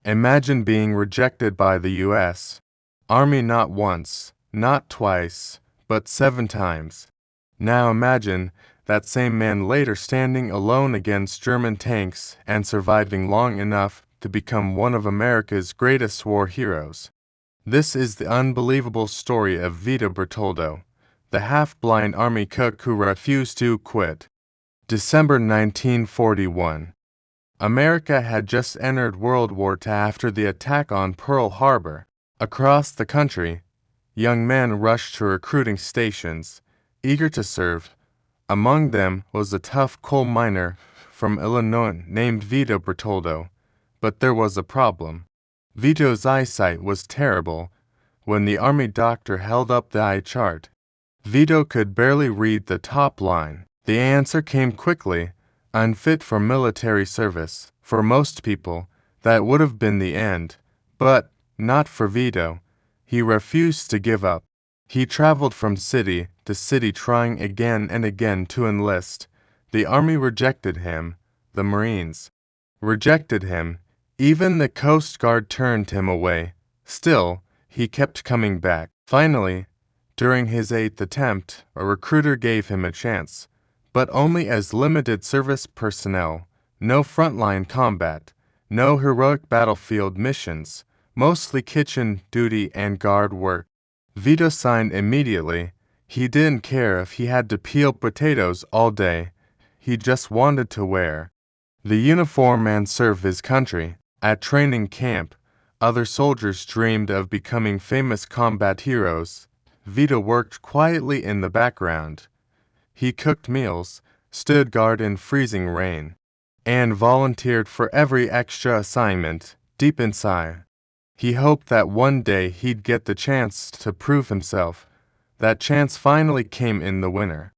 Imagine being rejected by the U.S. Army not once, not twice, but 7 times. Now imagine that same man later standing alone against German tanks and surviving long enough to become one of America's greatest war heroes. This is the unbelievable story of Vito Bertoldo, the half-blind army cook who refused to quit. December 1941. America had just entered World War II after the attack on Pearl Harbor. Across the country, young men rushed to recruiting stations, eager to serve. Among them was a tough coal miner from Illinois named Vito Bertoldo. But there was a problem. Vito's eyesight was terrible. When the army doctor held up the eye chart, Vito could barely read the top line. The answer came quickly: unfit for military service. For most people, that would have been the end. But not for Vito. He refused to give up. He traveled from city to city trying again and again to enlist. The army rejected him. The Marines rejected him. Even the Coast Guard turned him away. Still, he kept coming back. Finally, during his 8th attempt, a recruiter gave him a chance, but only as limited service personnel. No frontline combat, no heroic battlefield missions, mostly kitchen duty and guard work. Vito signed immediately. He didn't care if he had to peel potatoes all day. He just wanted to wear the uniform and serve his country. At training camp, other soldiers dreamed of becoming famous combat heroes. Vito worked quietly in the background. He cooked meals, stood guard in freezing rain, and volunteered for every extra assignment. Deep inside, he hoped that one day he'd get the chance to prove himself. That chance finally came in the winter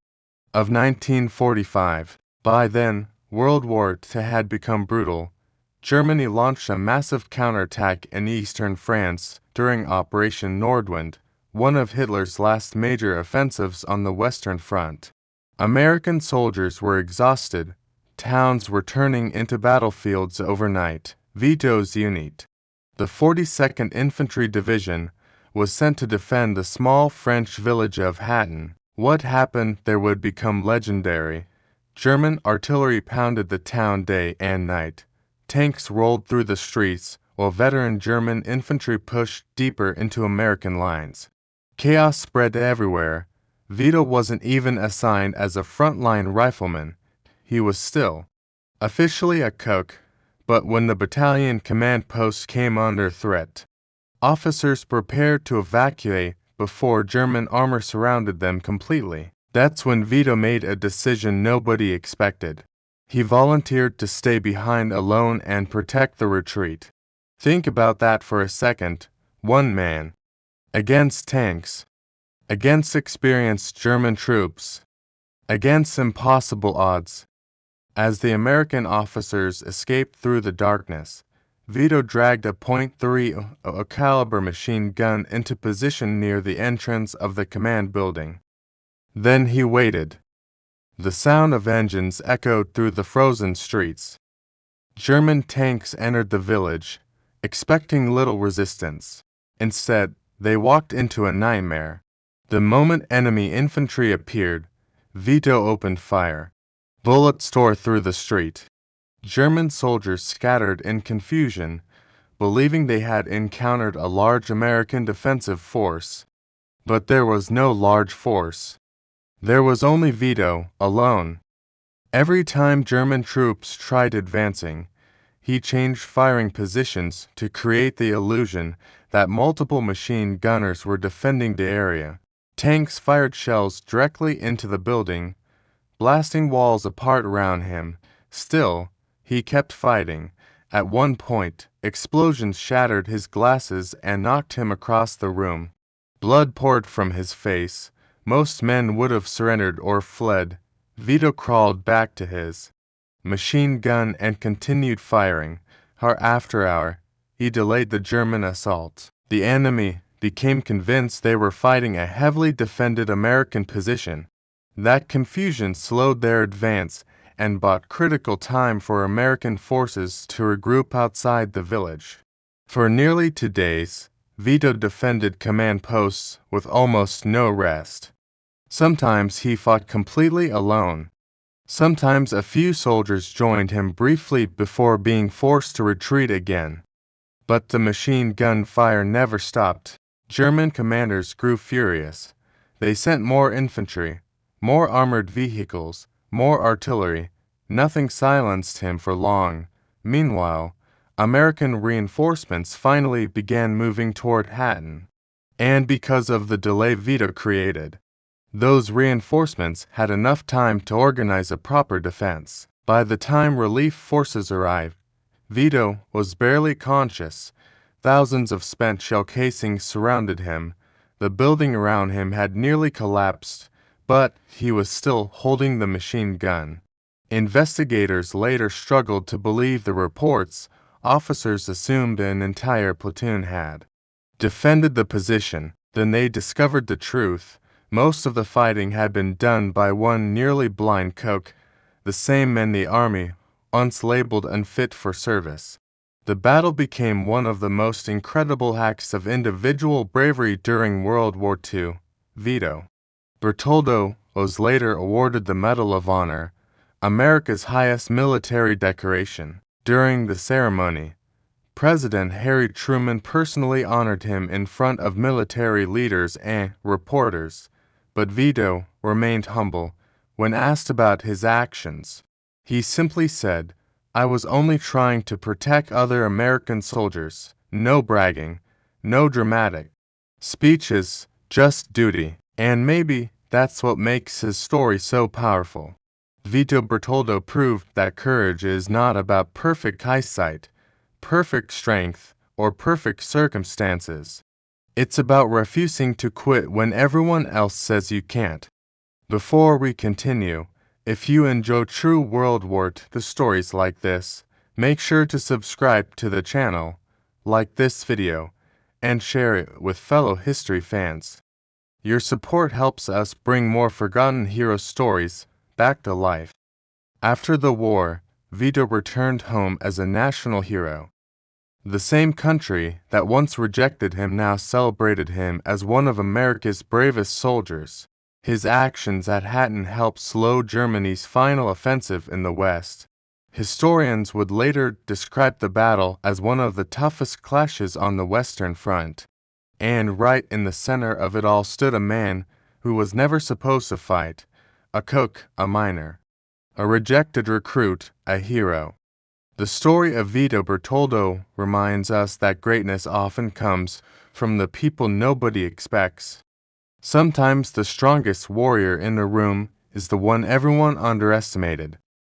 of 1945. By then, World War II had become brutal. Germany launched a massive counterattack in eastern France during Operation Nordwind, one of Hitler's last major offensives on the Western Front. American soldiers were exhausted. Towns were turning into battlefields overnight. Vito's unit, the 42nd Infantry Division, was sent to defend the small French village of Hatten. What happened there would become legendary. German artillery pounded the town day and night. Tanks rolled through the streets, while veteran German infantry pushed deeper into American lines. Chaos spread everywhere. Vito wasn't even assigned as a frontline rifleman. He was still officially a cook, but when the battalion command post came under threat, officers prepared to evacuate before German armor surrounded them completely. That's when Vito made a decision nobody expected. He volunteered to stay behind alone and protect the retreat. Think about that for a second. One man. Against tanks. Against experienced German troops. Against impossible odds. As the American officers escaped through the darkness, Vito dragged a .30 caliber machine gun into position near the entrance of the command building. Then he waited. The sound of engines echoed through the frozen streets. German tanks entered the village, expecting little resistance. Instead, they walked into a nightmare. The moment enemy infantry appeared, Vito opened fire. Bullets tore through the street. German soldiers scattered in confusion, believing they had encountered a large American defensive force. But there was no large force. There was only Vito, alone. Every time German troops tried advancing, he changed firing positions to create the illusion that multiple machine gunners were defending the area. Tanks fired shells directly into the building, blasting walls apart around him. Still, he kept fighting. At one point, explosions shattered his glasses and knocked him across the room. Blood poured from his face. Most men would have surrendered or fled. Vito crawled back to his machine gun and continued firing. Hour after hour, he delayed the German assault. The enemy became convinced they were fighting a heavily defended American position. That confusion slowed their advance and bought critical time for American forces to regroup outside the village. For nearly 2 days, Vito defended command posts with almost no rest. Sometimes he fought completely alone. Sometimes a few soldiers joined him briefly before being forced to retreat again. But the machine gun fire never stopped. German commanders grew furious. They sent more infantry, more armored vehicles, more artillery. Nothing silenced him for long. Meanwhile, American reinforcements finally began moving toward Hatten. And because of the delay Vito created, those reinforcements had enough time to organize a proper defense. By the time relief forces arrived, Vito was barely conscious. Thousands of spent shell casings surrounded him. The building around him had nearly collapsed, but he was still holding the machine gun. Investigators later struggled to believe the reports. Officers assumed an entire platoon had defended the position. Then they discovered the truth. Most of the fighting had been done by one nearly blind cook, the same men the army once labeled unfit for service. The battle became one of the most incredible acts of individual bravery during World War II. Vito Bertoldo was later awarded the Medal of Honor, America's highest military decoration. During the ceremony, President Harry Truman personally honored him in front of military leaders and reporters. But Vito remained humble. When asked about his actions, he simply said, "I was only trying to protect other American soldiers. No bragging, no dramatic speeches, just duty." And maybe that's what makes his story so powerful. Vito Bertoldo proved that courage is not about perfect eyesight, perfect strength, or perfect circumstances. It's about refusing to quit when everyone else says you can't. Before we continue, if you enjoy true World War II stories like this, make sure to subscribe to the channel, like this video, and share it with fellow history fans. Your support helps us bring more forgotten hero stories back to life. After the war, Vito returned home as a national hero. The same country that once rejected him now celebrated him as one of America's bravest soldiers. His actions at Hatten helped slow Germany's final offensive in the West. Historians would later describe the battle as one of the toughest clashes on the Western Front. And right in the center of it all stood a man who was never supposed to fight, a cook, a miner, a rejected recruit, a hero. The story of Vito Bertoldo reminds us that greatness often comes from the people nobody expects. Sometimes the strongest warrior in the room is the one everyone underestimated.